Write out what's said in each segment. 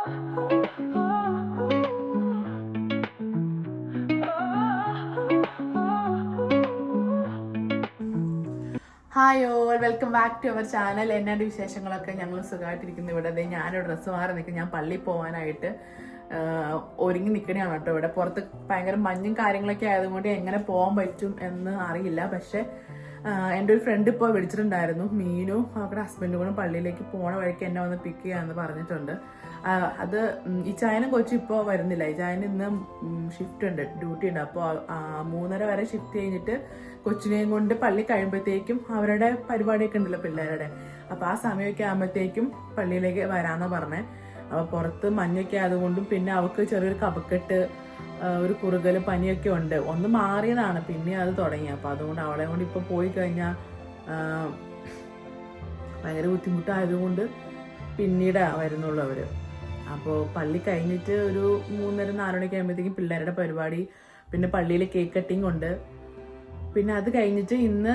Hi all, welcome back to our channel. എന്നാണ്ട് വിശേഷങ്ങളൊക്കെ? ഞങ്ങൾ സുഖമായിട്ടിരിക്കുന്നു. ഇവിടെ ഞാനൊരു ഡ്രസ്സ് മാറി നിൽക്കും. ഞാൻ പള്ളിയിൽ പോകാനായിട്ട് ഒരുങ്ങി നിൽക്കണയാണ് കേട്ടോ. ഇവിടെ പുറത്ത് ഭയങ്കര മഞ്ഞും കാര്യങ്ങളൊക്കെ ആയതുകൊണ്ട് എങ്ങനെ പോകാൻ പറ്റും എന്ന് അറിയില്ല. പക്ഷെ എൻ്റെ ഒരു ഫ്രണ്ട് ഇപ്പോൾ വിളിച്ചിട്ടുണ്ടായിരുന്നു. മീനും അവരുടെ ഹസ്ബൻഡും കൂടെ പള്ളിയിലേക്ക് പോണ വഴിക്ക് എന്നെ വന്ന് പിക്ക് ചെയ്യാമെന്ന് പറഞ്ഞിട്ടുണ്ട്. അത് ഈ ചായനും കൊച്ചു ഇപ്പോൾ വരുന്നില്ല. ഈ ചായന് ഇന്ന് ഷിഫ്റ്റ് ഉണ്ട്, ഡ്യൂട്ടി ഉണ്ട്. അപ്പോൾ 3:30 വരെ ഷിഫ്റ്റ് കഴിഞ്ഞിട്ട് കൊച്ചിനെയും കൊണ്ട് പള്ളി കഴിയുമ്പോഴത്തേക്കും അവരുടെ പരിപാടിയൊക്കെ ഉണ്ടല്ലോ പിള്ളേരുടെ. അപ്പോൾ ആ സമയമൊക്കെ ആകുമ്പോഴത്തേക്കും പള്ളിയിലേക്ക് വരാമെന്നാണ് പറഞ്ഞത്. അപ്പോൾ പുറത്ത് മഞ്ഞൊക്കെ ആയതുകൊണ്ടും പിന്നെ അവൾക്ക് ചെറിയൊരു കഫക്കെട്ട്, ഒരു കുറുകൽ, പനിയൊക്കെ ഉണ്ട്. ഒന്ന് മാറിയതാണ്, പിന്നെ അത് തുടങ്ങി. അപ്പോൾ അതുകൊണ്ട് അവളെ കൊണ്ട് ഇപ്പോൾ പോയി കഴിഞ്ഞാൽ ഭയങ്കര ബുദ്ധിമുട്ടായതുകൊണ്ട് പിന്നീട് വരുന്നുള്ളൂ അവർ. അപ്പോൾ പള്ളി കഴിഞ്ഞിട്ട് ഒരു 3:30-4 മണിക്ക് ആകുമ്പോഴത്തേക്കും പിള്ളേരുടെ പരിപാടി, പിന്നെ പള്ളിയിൽ കേക്ക് കട്ടിങ് ഉണ്ട്. പിന്നെ അത് കഴിഞ്ഞിട്ട് ഇന്ന്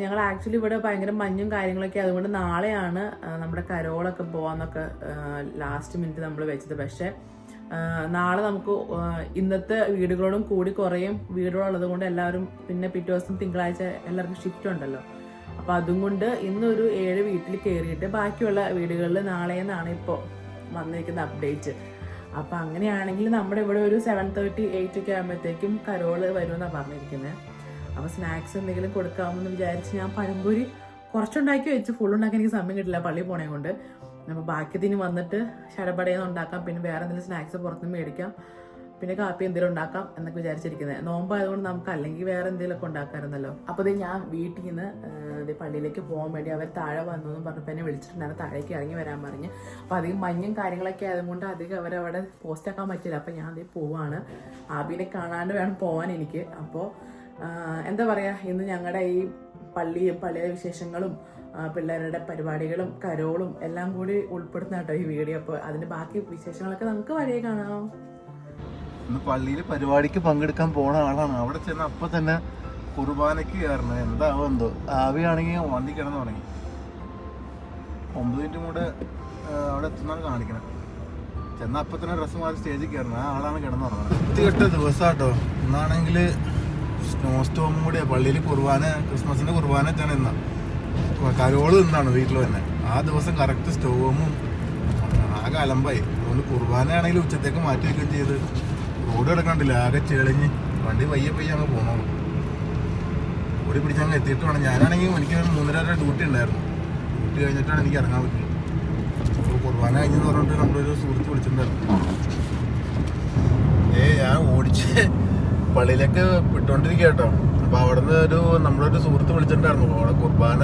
ഞങ്ങൾ ആക്ച്വലി ഇവിടെ ഭയങ്കര മഞ്ഞും കാര്യങ്ങളൊക്കെ, അതുകൊണ്ട് നാളെയാണ് നമ്മുടെ കരോളൊക്കെ പോകാമെന്നൊക്കെ ലാസ്റ്റ് മിനിറ്റ് നമ്മൾ വെച്ചത്. പക്ഷേ നാളെ നമുക്ക് ഇന്നത്തെ വീടുകളോടും കൂടി കുറയും വീടുകളുള്ളത് കൊണ്ട് എല്ലാവരും പിന്നെ പിറ്റേ ദിവസം തിങ്കളാഴ്ച എല്ലാവർക്കും ഷിഫ്റ്റ് ഉണ്ടല്ലോ. അപ്പോൾ അതും കൊണ്ട് ഇന്നൊരു 7 വീട്ടിൽ കയറിയിട്ട് ബാക്കിയുള്ള വീടുകളിൽ നാളെയെന്നാണ് ഇപ്പോൾ വന്നിരിക്കുന്ന അപ്ഡേറ്റ്. അപ്പോൾ അങ്ങനെയാണെങ്കിൽ നമ്മുടെ ഇവിടെ ഒരു 7:30, 8 ഒക്കെ ആകുമ്പോഴത്തേക്കും കരോള് വരുമെന്നാണ് പറഞ്ഞിരിക്കുന്നത്. അപ്പോൾ സ്നാക്സ് എന്തെങ്കിലും കൊടുക്കാമെന്ന് വിചാരിച്ച് ഞാൻ പഴംപൊരി കുറച്ചുണ്ടാക്കി വെച്ച്, ഫുള്ളുണ്ടാക്കി എനിക്ക് സമയം കിട്ടില്ല പള്ളിയിൽ പോണേ കൊണ്ട്. അപ്പോൾ ബാക്കിയതിന് വന്നിട്ട് ഷടപടയെന്ന് ഉണ്ടാക്കാം, പിന്നെ വേറെ എന്തെങ്കിലും സ്നാക്സ് പുറത്തുനിന്ന് മേടിക്കാം, പിന്നെ കാപ്പി എന്തെങ്കിലും ഉണ്ടാക്കാം എന്നൊക്കെ വിചാരിച്ചിരിക്കുന്നത്. നോമ്പായതുകൊണ്ട് നമുക്ക് അല്ലെങ്കിൽ വേറെ എന്തെങ്കിലുമൊക്കെ ഉണ്ടാക്കാമായിരുന്നല്ലോ. അപ്പോൾ ഇത് ഞാൻ വീട്ടിൽ നിന്ന് പള്ളിയിലേക്ക് പോകാൻ വേണ്ടി അവർ താഴെ വന്നു എന്ന് പറഞ്ഞപ്പോൾ എന്നെ വിളിച്ചിട്ടുണ്ടായിരുന്നു, താഴേക്ക് ഇറങ്ങി വരാൻ പറഞ്ഞ്. അപ്പോൾ അധികം മഞ്ഞും കാര്യങ്ങളൊക്കെ ആയതുകൊണ്ട് അധികം അവരവിടെ പോസ്റ്റ് ആക്കാൻ പറ്റില്ല. അപ്പോൾ ഞാൻ അതേ പോവാണ്. ആബിനെ കാണാണ്ട് വേണം പോകാൻ എനിക്ക്. അപ്പോൾ എന്താ പറയുക, ഇന്ന് ഞങ്ങളുടെ ഈ പള്ളിയും പള്ളിയിലെ വിശേഷങ്ങളും പിള്ളേരുടെ പരിപാടികളും കരോളും എല്ലാം കൂടി ഉൾപ്പെടുത്തുന്ന കേട്ടോ ഈ വീഡിയോ. അപ്പോൾ അതിൻ്റെ ബാക്കി വിശേഷങ്ങളൊക്കെ നമുക്ക് വഴിയെ കാണാം. ഇന്ന് പള്ളിയിൽ പരിപാടിക്ക് പങ്കെടുക്കാൻ പോണ ആളാണ്. അവിടെ ചെന്ന് അപ്പം തന്നെ കുർബാനയ്ക്ക് കയറണം. എന്താവോ എന്തോ. ആവിയാണെങ്കിൽ വണ്ടി കിടന്ന് തുടങ്ങി. 9 മിനിറ്റ് കൂടെ അവിടെ എത്തുന്നാണ് കാണിക്കണം. ചെന്നാൽ അപ്പം തന്നെ ഡ്രസ്സ് മാറി സ്റ്റേജിൽ കയറണം. ആ ആളാണ് കിടന്ന് തുടങ്ങുന്നത്. 8 ദിവസമാട്ടോ. ഇന്നാണെങ്കിൽ സ്നോ സ്റ്റോമും കൂടെ. പള്ളിയിൽ കുർബാന, ക്രിസ്മസിൻ്റെ കുർബാന വെച്ചാണ് ഇന്ന്. കരോള് നിന്നാണ് വീട്ടിൽ തന്നെ. ആ ദിവസം കറക്റ്റ് സ്റ്റോമും ആകെ അലമ്പായി. അതുകൊണ്ട് കുർബാനയാണെങ്കിൽ ഉച്ചത്തേക്ക് മാറ്റി വയ്ക്കുകയും ചെയ്ത്. റോഡ് കിടക്കണ്ടില്ല, ആകെ ചെളിഞ്ഞ്. വണ്ടി പയ്യെ അങ്ങ് പോകണം. ഓടി പിടിച്ചങ്ങ് എത്തിയിട്ട് വേണം. ഞാനാണെങ്കിൽ എനിക്ക് 3:30 വരെ ഡ്യൂട്ടി ഉണ്ടായിരുന്നു. ഡ്യൂട്ടി കഴിഞ്ഞിട്ടാണ് എനിക്ക് ഇറങ്ങാൻ പറ്റുന്നത്. അപ്പോൾ കുർബാന കഴിഞ്ഞെന്ന് പറഞ്ഞിട്ട് നമ്മളൊരു സുഹൃത്ത് വിളിച്ചിട്ടുണ്ടായിരുന്നു. ഞാൻ ഓടിച്ച് പള്ളിയിലേക്ക് വിട്ടുകൊണ്ടിരിക്കുക കേട്ടോ. അപ്പോൾ അവിടെ നിന്ന് നമ്മളൊരു സുഹൃത്ത് വിളിച്ചിട്ടുണ്ടായിരുന്നു. അവിടെ കുർബാന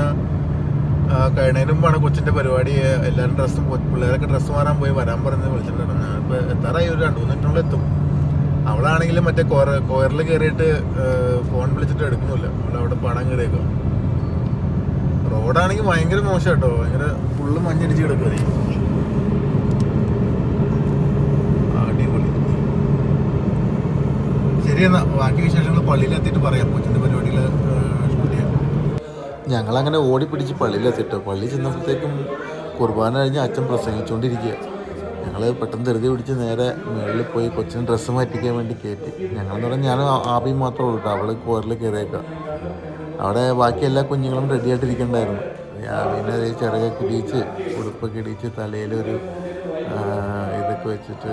കഴിഞ്ഞതിന് മുമ്പാണ് കൊച്ചിൻ്റെ പരിപാടി. എല്ലാവരും ഡ്രസ്സും, പിള്ളേരൊക്കെ ഡ്രസ്സ് മാറാൻ പോയി വരാൻ പറഞ്ഞ് വിളിച്ചിട്ടുണ്ടായിരുന്നു. ഞാനിപ്പോൾ എത്താറായി, ഒരു 2-3 മിനിറ്റിനുള്ളിൽ എത്തും. അവളാണെങ്കിലും മറ്റേ കോയറിൽ കയറിയിട്ട് ഫോൺ വിളിച്ചിട്ട് എടുക്കുന്നില്ല. അവളവിടെ പാടാൻ കയറിയേക്കുക. റോഡാണെങ്കിൽ ഭയങ്കര മോശം കേട്ടോ. ഭയങ്കര ഫുള്ള് മഞ്ഞടിച്ച് കിടക്കുക. അടിപൊളി. ശരി, എന്നാൽ ബാക്കി വിശേഷങ്ങൾ പള്ളിയിലെത്തിയിട്ട് പറയാം. കൊച്ചിൻ്റെ പരിപാടിയിൽ ഷൂട്ട് ചെയ്യാം. ഞങ്ങളങ്ങനെ ഓടിപ്പിടിച്ച് പള്ളിയിലെത്തിട്ടോ. പള്ളി ചെന്നപ്പോഴത്തേക്കും കുർബാന കഴിഞ്ഞ് അച്ഛൻ പ്രസംഗിച്ചുകൊണ്ടിരിക്കുക. ഞങ്ങൾ പെട്ടെന്ന് ധൃതി പിടിച്ച് നേരെ മുകളിൽ പോയി കൊച്ചിന് ഡ്രസ്സ് മാറ്റിക്കാൻ വേണ്ടി കയറ്റി. ഞങ്ങളെന്ന് പറഞ്ഞാൽ ഞാനും ആബിയും മാത്രമേ ഉള്ളൂ കേട്ടോ. അവൾ കോറിൽ കയറിയേക്കാം. അവിടെ ബാക്കി എല്ലാ കുഞ്ഞുങ്ങളും റെഡി ആയിട്ടിരിക്കണ്ടായിരുന്നു. ആബീനെ ചിറകൊക്കെ ഇടിയിച്ച്, ഉടുപ്പൊക്കെ ഇടിയിച്ച്, തലയിലൊരു ഇതൊക്കെ വെച്ചിട്ട്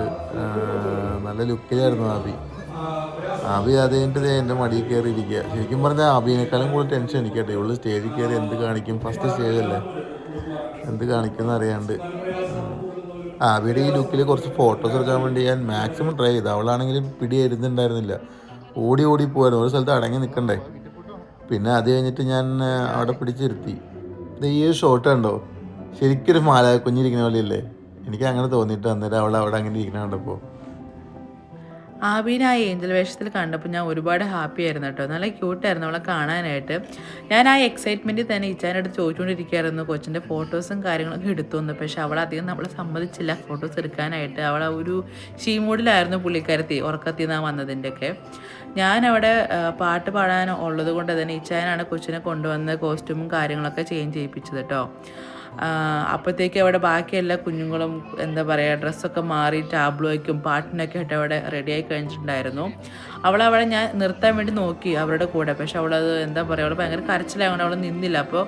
നല്ല ലുക്കിലായിരുന്നു ആബി. അത് കഴിഞ്ഞിട്ട് എൻ്റെ മടിയിൽ കയറി ഇരിക്കുക. ശരിക്കും പറഞ്ഞാൽ ആബിനേക്കാളും കൂടുതൽ ടെൻഷൻ എനിക്കട്ടെ. ഇവള് സ്റ്റേജിൽ കയറി എന്ത് കാണിക്കും, ഫസ്റ്റ് സ്റ്റേജല്ലേ, എന്ത് കാണിക്കുമെന്ന് അറിയാണ്ട്. ആബിയുടെ ഈ ലുക്കിൽ കുറച്ച് ഫോട്ടോസ് എടുക്കാൻ വേണ്ടി ഞാൻ മാക്സിമം ട്രൈ ചെയ്തു. അവളാണെങ്കിലും പിടി എഴുതുന്നുണ്ടായിരുന്നില്ല. ഓടി പോയായിരുന്നു. ഒരു സ്ഥലത്ത് അടങ്ങി നിൽക്കണ്ടേ. പിന്നെ അത് കഴിഞ്ഞിട്ട് ഞാൻ അവിടെ പിടിച്ചിരുത്തി. ഈ ഒരു ഷോട്ട് കണ്ടോ, ശരിക്കൊരു മാല കുഞ്ഞിരിക്കുന്ന പോലെയല്ലേ. എനിക്ക് അങ്ങനെ തോന്നിയിട്ട് അന്നേരം അവൾ അവിടെ അങ്ങനെ ഇരിക്കുന്ന കണ്ടപ്പോൾ. ആബീനെ ആ ഏഞ്ചൽ വേഷത്തിൽ കണ്ടപ്പോൾ ഞാൻ ഒരുപാട് ഹാപ്പി ആയിരുന്നു കേട്ടോ. നല്ല ക്യൂട്ടായിരുന്നു അവളെ കാണാനായിട്ട്. ഞാൻ ആ എക്സൈറ്റ്മെൻറ്റിൽ തന്നെ ഇച്ചാനടുത്ത് ചോദിച്ചുകൊണ്ടിരിക്കുകയായിരുന്നു കൊച്ചിൻ്റെ ഫോട്ടോസും കാര്യങ്ങളൊക്കെ എടുത്തു വന്നു. പക്ഷേ അവളധികം നമ്മളെ സമ്മതിച്ചില്ല ഫോട്ടോസ് എടുക്കാനായിട്ട്. അവൾ ഒരു ഷീമൂഡിലായിരുന്നു പുള്ളിക്കാരത്തി, ഉറക്കത്തിൽ നിന്നാണ് വന്നതിൻ്റെയൊക്കെ. ഞാനവിടെ പാട്ട് പാടാൻ ഉള്ളത് കൊണ്ട് തന്നെ ഇച്ചാനാണ് കൊച്ചിനെ കൊണ്ടുവന്ന് കോസ്റ്റ്യൂമും കാര്യങ്ങളൊക്കെ ചേഞ്ച് ചെയ്യിപ്പിച്ചത് കേട്ടോ. അപ്പോഴത്തേക്ക് അവിടെ ബാക്കി എല്ലാ കുഞ്ഞുങ്ങളും എന്താ പറയുക ഡ്രസ്സൊക്കെ മാറി ടാബ്ലോയ്ക്കും പാട്ടിനൊക്കെ ആയിട്ട് അവിടെ റെഡിയായി കഴിഞ്ഞിട്ടുണ്ടായിരുന്നു. അവളവിടെ ഞാൻ നിർത്താൻ വേണ്ടി നോക്കി അവരുടെ കൂടെ, പക്ഷെ അവളത് എന്താ പറയുക അവൾ ഭയങ്കര കരച്ചിലായതുകൊണ്ട് അവൾ നിന്നില്ല. അപ്പോൾ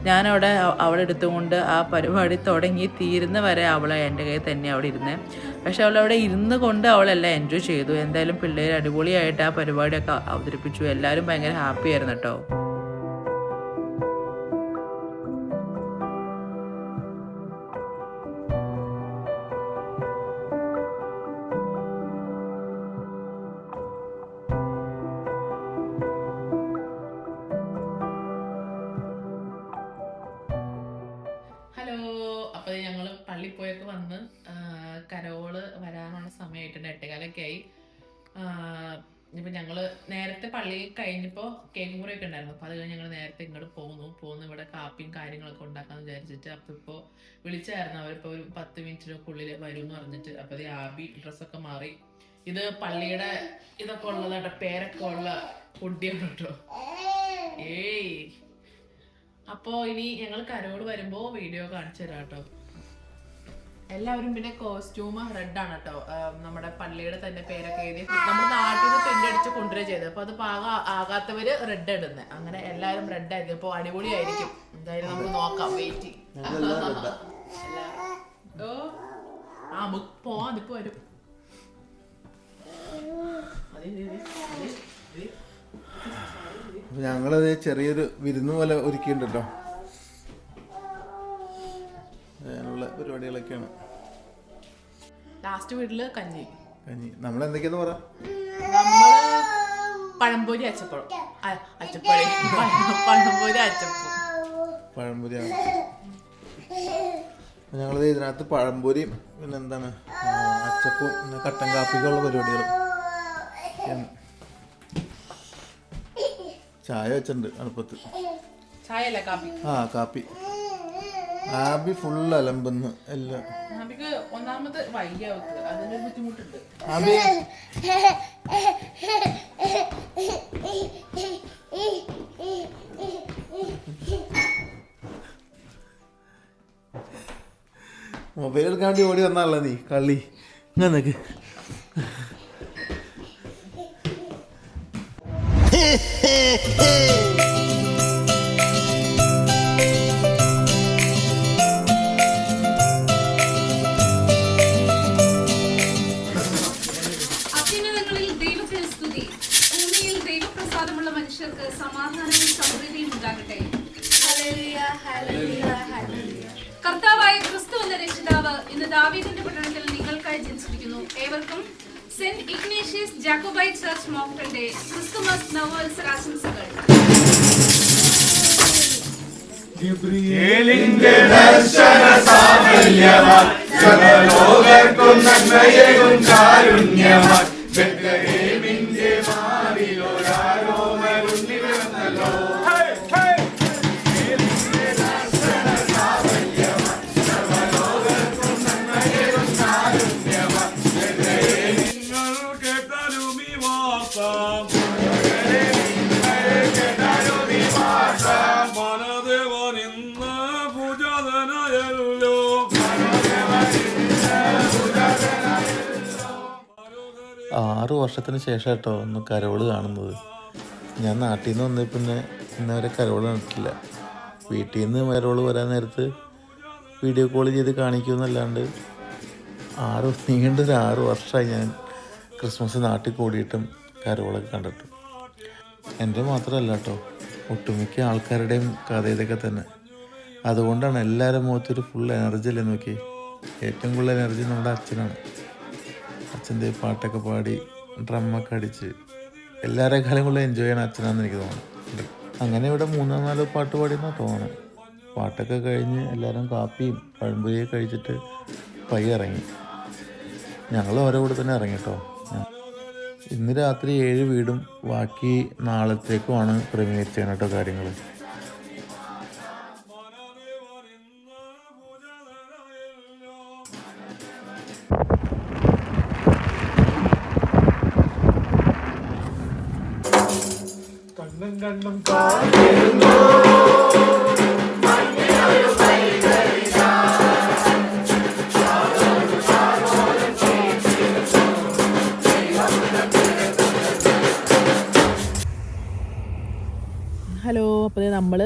ഞാനവിടെ അവളെ എടുത്തുകൊണ്ട് ആ പരിപാടി തുടങ്ങി തീരുന്ന വരെ അവളെ എൻ്റെ കയ്യിൽ തന്നെ അവിടെ ഇരുന്നേ. പക്ഷെ അവളവിടെ ഇരുന്ന് കൊണ്ട് അവളെല്ലാം എൻജോയ് ചെയ്തു. എന്തായാലും പിള്ളേർ അടിപൊളിയായിട്ട് ആ പരിപാടിയൊക്കെ അവതരിപ്പിച്ചു. എല്ലാവരും ഭയങ്കര ഹാപ്പി ആയിരുന്നു കേട്ടോ. അപ്പോൾ ഞങ്ങൾ പള്ളിയിൽ പോയൊക്കെ വന്ന് കരോള് വരാനുള്ള സമയമായിട്ടുണ്ട്. 8:15 ആയി. ഇപ്പം ഞങ്ങൾ നേരത്തെ പള്ളി കഴിഞ്ഞപ്പോൾ കേക്ക് മുറിയൊക്കെ ഉണ്ടായിരുന്നു. അപ്പോൾ അത് കഴിഞ്ഞ് ഞങ്ങൾ നേരത്തെ ഇങ്ങോട്ട് പോന്നു ഇവിടെ കാപ്പിയും കാര്യങ്ങളൊക്കെ ഉണ്ടാക്കാമെന്ന് വിചാരിച്ചിട്ട്. അപ്പോൾ ഇപ്പോൾ വിളിച്ചായിരുന്നു അവരിപ്പോൾ ഒരു 10 മിനിറ്റിനുള്ളിൽ വരും എന്ന് പറഞ്ഞിട്ട്. അപ്പോൾ അത് ആബി ഡ്രസ്സൊക്കെ മാറി. ഇത് പള്ളിയുടെ ഇതൊക്കെ ഉള്ളതാട്ടോ, പേരൊക്കെ ഉള്ള കുട്ടിയാണ് കേട്ടോ. ഏയ് അപ്പോൾ ഇനി ഞങ്ങൾ കരോള് വരുമ്പോൾ വീഡിയോ കാണിച്ചു തരാം കേട്ടോ. എല്ലാവരും പിന്നെ കോസ്റ്റ്യൂം റെഡാണ് കേട്ടോ. നമ്മുടെ പള്ളിയുടെ തന്നെ പേരൊക്കെ എഴുതി നമ്മുടെ നാട്ടിൽ നിന്ന് പ്രിന്റ് അടിച്ച് കൊണ്ടുവരിക ചെയ്തത്. അപ്പോൾ അത് പാകം ആകാത്തവര് റെഡ് ഇടുന്നത്. അങ്ങനെ എല്ലാവരും റെഡ് ആയിരിക്കും. അപ്പോൾ അടിപൊളിയായിരിക്കും. എന്തായാലും നമുക്ക് നോക്കാം. വെയിറ്റ് പോവാൻ ഇപ്പൊ വരും. ഞങ്ങളത് ചെറിയൊരു വിരുന്ന് പോലെ ഒരുക്കിയിട്ടുണ്ടോ. അതിനുള്ള പരിപാടികളൊക്കെയാണ്. ലാസ്റ്റ് വീട്ടില് കഞ്ഞി നമ്മളെന്തൊക്കെയാന്ന് പറ. നമ്മള് പഴംപൊരി അച്ചപ്പഴം പഴംപൊരിയാണ്. ഞങ്ങളത് ഇതിനകത്ത് പഴംപൊരിയും പിന്നെ എന്താണ് അച്ചപ്പവും പിന്നെ കട്ടൻ കാപ്പിക്കുള്ള പരിപാടികളും. ചായ വെച്ചിട്ടുണ്ട് അടുപ്പത്ത്. കാപ്പി. ആബി ഫുള്ള് അലമ്പെന്ന് എല്ലാം. ഒന്നാമത് വയ്യാവത്ത് അതിന്റെ ബുദ്ധിമുട്ടുണ്ട്. ആബി മൊബൈൽ എടുക്കാണ്ടി ഓടി വന്നാണല്ലോ നീ കള്ളി. ഇങ്ങനക്ക് അത്യുന്നതങ്ങളിൽ ദൈവത്തിന് സ്തുതി, ഭൂമിയിൽ ദൈവപ്രസാദമുള്ള മനുഷ്യർക്ക് സമാധാനവും സമൃദ്ധിയും ഉണ്ടാകട്ടെ. കർത്താവായ ക്രിസ്തു എന്ന രക്ഷിതാവ് ഇന്ന് ദാവീദിന്റെ പട്ടണത്തിൽ നിങ്ങൾക്കായി ജനിച്ചിരിക്കുന്നു. ഏവർക്കും സെന്റ് ഇഗ്നേഷ്യസ് ജാക്കോബൈറ്റ് ചർച്ച് മോക്ടന്റെ ക്രിസ്തുമസ് നവവത്സരാശംസകൾ. ഗബ്രിയേലിന്റെ ദർശന സാഫല്യമായി സർവ്വലോകർക്കും നന്മയേകും കാരുണ്യമായി ബെത്ലഹേമിന്റെ മാറിലൊരാരോമരുണ്ണി പിറന്നല്ലോ. ആറ് വർഷത്തിന് ശേഷം കേട്ടോ ഒന്ന് കരോള് കാണുന്നത്. ഞാൻ നാട്ടിൽ നിന്ന് വന്നേ പിന്നെ ഇന്നവരെ കരോള് കണ്ടിട്ടില്ല. വീട്ടിൽ നിന്ന് കരോള് വരാൻ നേരത്ത് വീഡിയോ കോൾ ചെയ്ത് കാണിക്കുമെന്നല്ലാണ്ട് നീണ്ടൊരു 6 വർഷമായി ഞാൻ ക്രിസ്മസ് നാട്ടിൽ കൂടിയിട്ടും കരോളൊക്കെ കണ്ടിട്ട്. എൻ്റെ മാത്രമല്ല കേട്ടോ, ഒട്ടുമിക്ക ആൾക്കാരുടെയും കഥ ഇതൊക്കെ തന്നെ. അതുകൊണ്ടാണ് എല്ലാവരും മുഖത്തൊരു ഫുൾ എനർജി അല്ലേ നോക്കി. ഏറ്റവും കൂടുതൽ എനർജി നമ്മുടെ അച്ഛനാണ്. അച്ഛൻ്റെ പാട്ടൊക്കെ പാടി ഡ്രമ്മൊക്കെ അടിച്ച് എല്ലാവരെക്കാളും കൂടുതൽ എൻജോയ് ചെയ്യണം അച്ഛനാണെന്ന് എനിക്ക് തോന്നുന്നു. അങ്ങനെ ഇവിടെ 3-4 പാട്ട് പാടിയെന്നാണ് തോന്നണം. പാട്ടൊക്കെ കഴിഞ്ഞ് എല്ലാവരും കാപ്പിയും പഴംപൊരിയൊക്കെ കഴിച്ചിട്ട് പയ്യെ ഇറങ്ങി. ഞങ്ങൾ ഓരോ കൂടെ തന്നെ ഇറങ്ങി കേട്ടോ. ഇന്ന് രാത്രി 7 വീടും ബാക്കി നാളത്തേക്കുമാണ് ക്രമീകരിച്ചത് കേട്ടോ കാര്യങ്ങൾ. കണ്ണും കണ്ണും കാത്തിരുന്നു അപ്പോൾ നമ്മൾ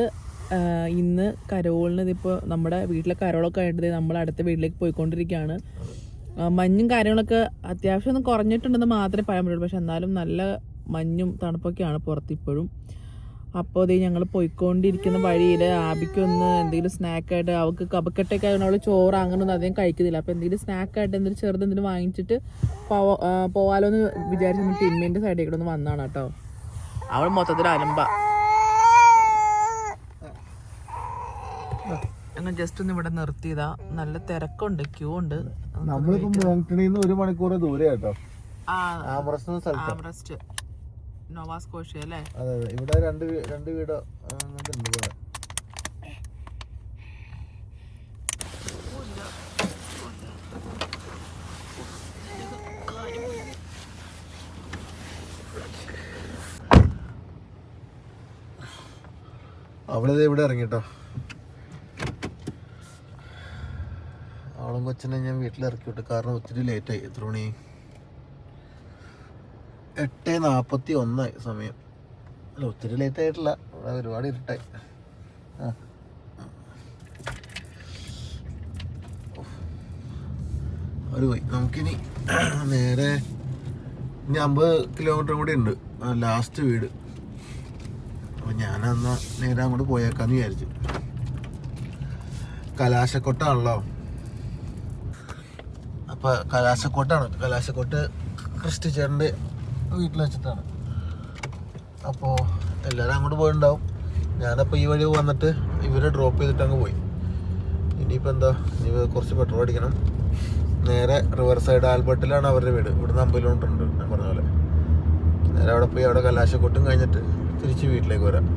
ഇന്ന് കരോളിന് ഇതിപ്പോൾ നമ്മുടെ വീട്ടിലെ കരോളൊക്കെ ആയിട്ട് നമ്മൾ അടുത്ത വീട്ടിലേക്ക് പോയിക്കൊണ്ടിരിക്കുകയാണ്. മഞ്ഞും കാര്യങ്ങളൊക്കെ അത്യാവശ്യം ഒന്ന് കുറഞ്ഞിട്ടുണ്ടെന്ന് മാത്രമേ പറയാൻ പറ്റുള്ളൂ. പക്ഷെ എന്നാലും നല്ല മഞ്ഞും തണുപ്പൊക്കെയാണ് പുറത്ത് ഇപ്പോഴും. അപ്പോൾ ഇത് ഞങ്ങൾ പോയിക്കൊണ്ടിരിക്കുന്ന വഴിയിൽ ആബിക്കൊന്ന് എന്തെങ്കിലും സ്നാക്കായിട്ട് അവൾക്ക് കപക്കെട്ടൊക്കെ ആയതുകൊണ്ട് അവൾ ചോറ് അങ്ങനെയൊന്നും അധികം കഴിക്കുന്നില്ല. അപ്പോൾ എന്തെങ്കിലും സ്നാക്കായിട്ട് എന്തെങ്കിലും ചെറുത് എന്തെങ്കിലും വാങ്ങിച്ചിട്ട് പോവാലോ എന്ന് വിചാരിച്ച് ടിമ്മിൻ്റെ സൈഡിൽ കൂടെ ഒന്ന് വന്നാണ് കേട്ടോ. അവൾ മൊത്തത്തിൽ അലമ്പ. ഞങ്ങൾ ജസ്റ്റ് ഒന്ന് ഇവിടെ നിർത്തിയതാ. നല്ല തിരക്കുണ്ട്, ക്യൂ ഉണ്ട്. നമ്മളിപ്പോ മോങ്ടണിന്ന് 1 മണിക്കൂർ ദൂരെ കേട്ടോ. ആംറസ്റ്റ് നോവാ സ്കോഷ്യ അല്ലേ? അതെ അതെ. ഇവിടെ രണ്ട് വീട് ഉണ്ട്. അവളിത് ഇവിടെ ഇറങ്ങിട്ടോ. അവളും കൊച്ചിനെ ഞാൻ വീട്ടിലിറക്കി വിട്ടു. കാരണം ഒത്തിരി ലേറ്റായി. എത്ര മണി? 8:41 സമയം. അല്ല, ഒത്തിരി ലേറ്റ് ആയിട്ടില്ല. ഇവിടെ ഒരുപാട് ഇരുട്ടായി. അവർ പോയി. നമുക്കിനി നേരെ ഇനി 50 കിലോമീറ്റർ കൂടി ഉണ്ട് ലാസ്റ്റ് വീട്. അപ്പം ഞാനെന്നാ നേരെ അങ്ങോട്ട് പോയേക്കാന്ന് വിചാരിച്ചു. കലാശക്കൊട്ടാണല്ലോ. അപ്പം കലാശക്കോട്ടാണ്. കലാശക്കോട്ട് ക്രിസ്റ്റി ചേട്ടൻ്റെ വീട്ടിൽ വെച്ചിട്ടാണ്. അപ്പോൾ എല്ലാവരും അങ്ങോട്ട് പോയിട്ടുണ്ടാവും. ഞാനപ്പോൾ ഈ വഴി വന്നിട്ട് ഇവരെ ഡ്രോപ്പ് ചെയ്തിട്ട് അങ്ങ് പോയി. ഇനിയിപ്പോൾ എന്താ, ഇനി കുറച്ച് പെട്രോൾ അടിക്കണം. നേരെ റിവർ സൈഡ് ആൽബർട്ടിലാണ് അവരുടെ വീട്. ഇവിടുന്ന് 50 കിലോമീറ്റർ ഉണ്ട് ഞാൻ പറഞ്ഞ പോലെ. നേരെ അവിടെ പോയി അവിടെ കലാശക്കൊട്ടും കഴിഞ്ഞിട്ട് തിരിച്ച് വീട്ടിലേക്ക് വരാം.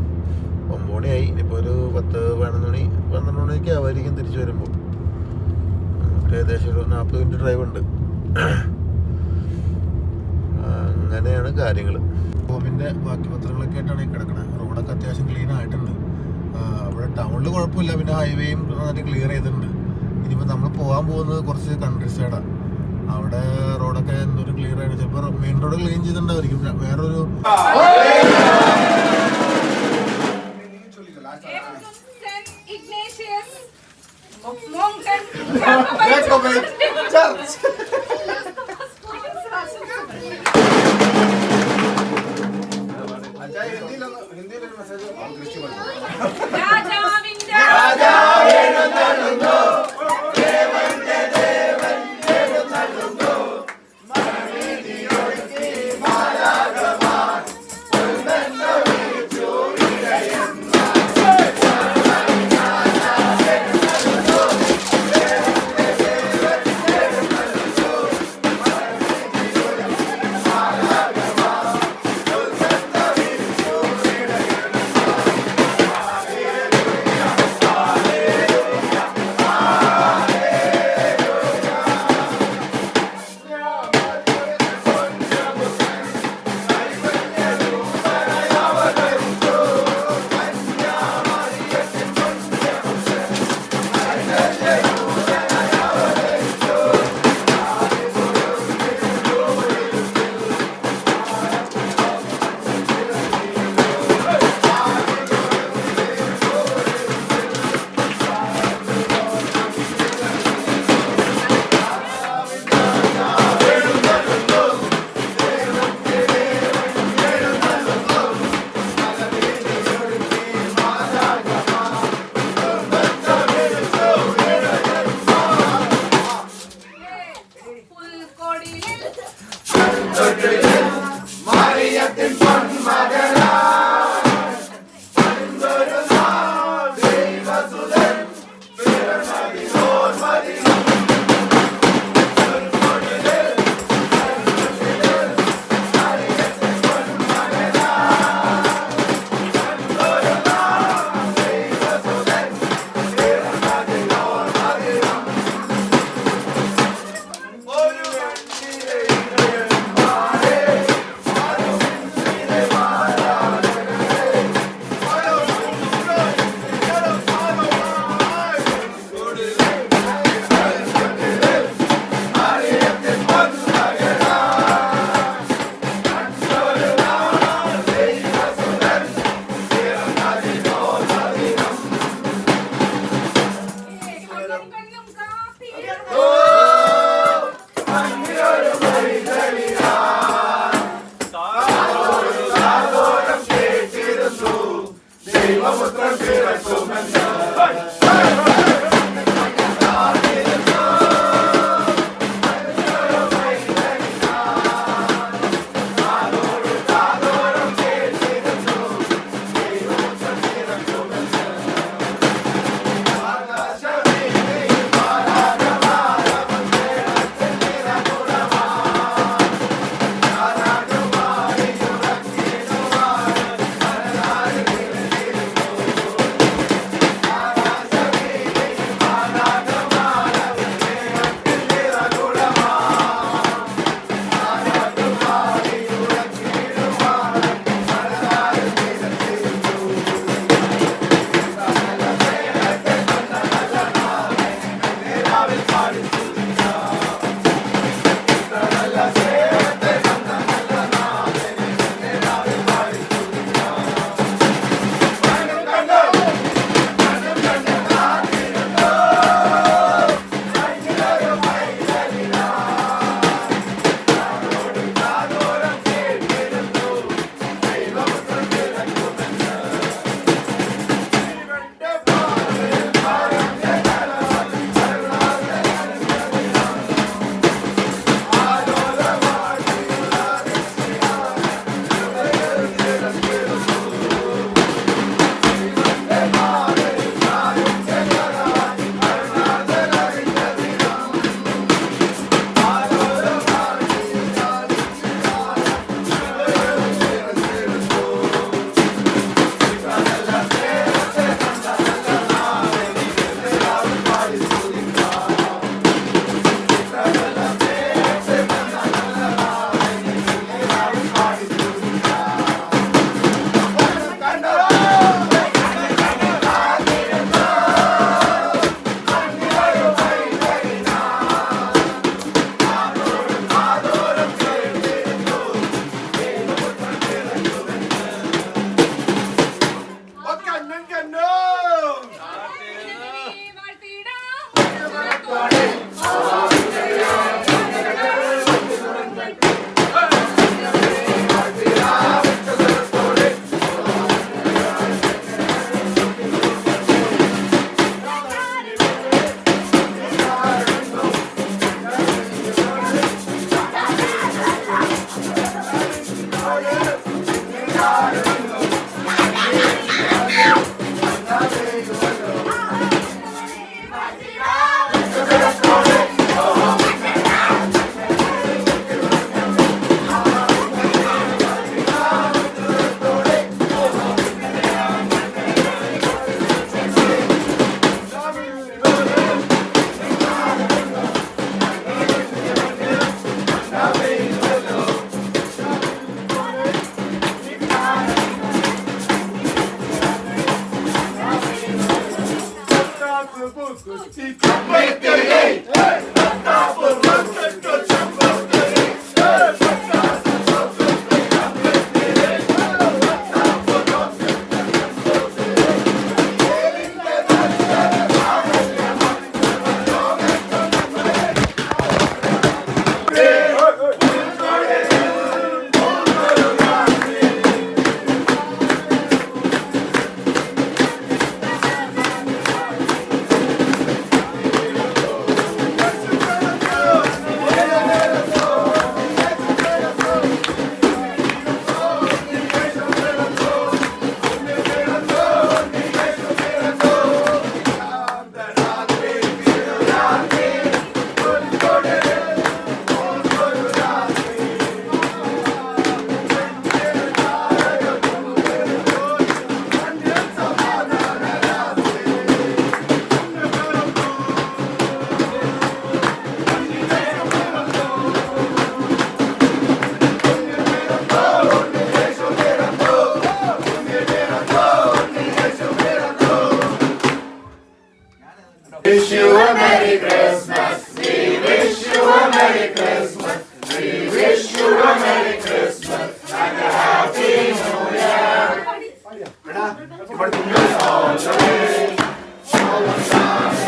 9 മണിയായി. ഇനിയിപ്പോൾ ഒരു 10-11 മണിയൊക്കെ ആവായിരിക്കും തിരിച്ച് വരുമ്പോൾ. ഏകദേശം ഒരു 40 മിനിറ്റ് ഡ്രൈവ് ഉണ്ട്. അങ്ങനെയാണ് കാര്യങ്ങൾ. ഹോമിൻ്റെ ബാക്കി പത്രങ്ങളൊക്കെ ആയിട്ടാണ് ഈ കിടക്കുന്നത്. റോഡൊക്കെ അത്യാവശ്യം ക്ലീൻ ആയിട്ടുണ്ട്. അവിടെ ടൗണിൽ കുഴപ്പമില്ല. പിന്നെ ഹൈവേയും നന്നായിട്ട് ക്ലിയർ ചെയ്തിട്ടുണ്ട്. ഇനിയിപ്പോൾ നമ്മൾ പോകാൻ പോകുന്നത് കുറച്ച് കൺട്രി സൈഡാണ്. അവിടെ റോഡൊക്കെ എന്തൊരു ക്ലിയർ ആയിട്ട് ചിലപ്പോൾ മെയിൻ റോഡ് ക്ലീൻ ചെയ്തിട്ടുണ്ടായിരിക്കും. വേറൊരു ദൈവപുത്രൻ പിറക്കുമെന്ന്. Wish you a Merry Christmas. We wish you a Merry Christmas. We wish you a Merry Christmas and a Happy New Year. All the way, all the time.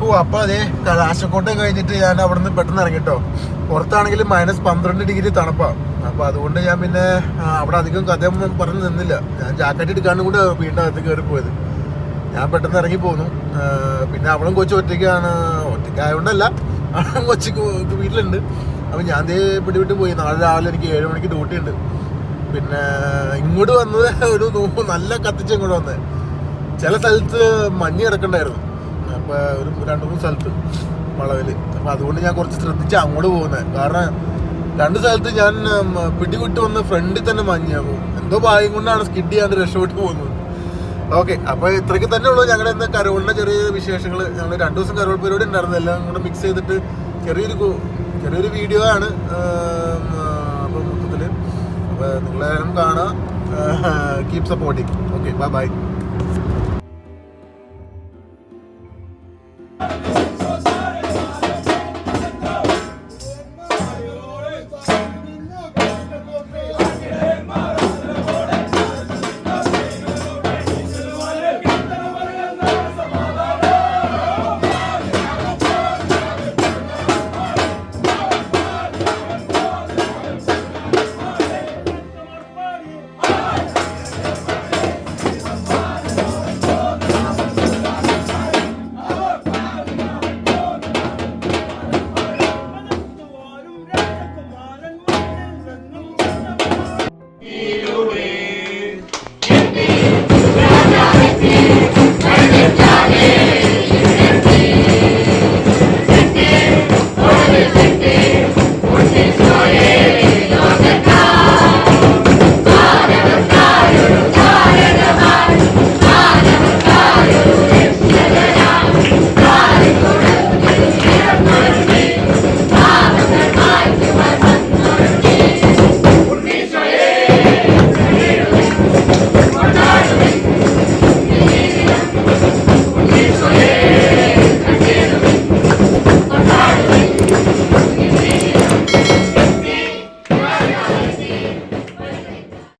ഓ അപ്പൊ അതെ കലാശക്കോട്ടം കഴിഞ്ഞിട്ട് ഞാൻ അവിടെ നിന്ന് പെട്ടെന്ന് ഇറങ്ങിട്ടോ. പുറത്താണെങ്കിൽ -12 തണുപ്പാ. അപ്പൊ അതുകൊണ്ട് ഞാൻ പിന്നെ അവിടെ അധികം കഥയൊന്നും പറഞ്ഞ് നിന്നില്ല. ഞാൻ ജാക്കറ്റ് എടുക്കാണ്ട് കൂടെ വീണ്ടും അകത്ത് കയറി പോയത്. ഞാൻ പെട്ടെന്ന് ഇറങ്ങി പോന്നു. പിന്നെ അവളും കൊച്ചു ഒറ്റയ്ക്കായതുകൊണ്ടല്ല, കൊച്ചിക്ക് വീട്ടിലുണ്ട്. അപ്പൊ ഞാൻ ദേ പിടിവിട്ട് പോയി. നാളെ രാവിലെ എനിക്ക് 7 മണിക്ക് ഡ്യൂട്ടി ഉണ്ട്. പിന്നെ ഇങ്ങോട്ട് വന്നത് ഒരു നല്ല കത്തിച്ച് ഇങ്ങോട്ട് വന്നത്. ചില സ്ഥലത്ത് മഞ്ഞ് കിടക്കണ്ടായിരുന്നു. അപ്പൊ ഒരു 2-3 സ്ഥലത്ത് വളവില്. അപ്പൊ അതുകൊണ്ട് ഞാൻ കുറച്ച് ശ്രദ്ധിച്ച് അങ്ങോട്ട് പോകുന്നത്. കാരണം 2 സ്ഥലത്ത് ഞാൻ പിടിവിട്ട് വന്ന് ഫ്രണ്ടിൽ തന്നെ മഞ്ഞാകും. എന്തോ ഭാഗ്യം കൊണ്ടാണ് സ്കിഡ് ചെയ്യാണ്ട് രക്ഷപ്പെട്ട് പോകുന്നത്. ഓക്കെ, അപ്പൊ ഇത്രയ്ക്ക് തന്നെ ഉള്ളൂ ഞങ്ങളുടെ ഇന്ന് കരോളിന്റെ ചെറിയ വിശേഷങ്ങൾ. ഞങ്ങൾ 2 ദിവസം കരോൾ പരിപാടി ഉണ്ടായിരുന്നു. എല്ലാം കൂടെ മിക്സ് ചെയ്തിട്ട് ചെറിയൊരു വീഡിയോ ആണ്. അപ്പൊ മൊത്തത്തില് നിങ്ങളെല്ലാവരും കാണുക. Keep supporting. Okay, by.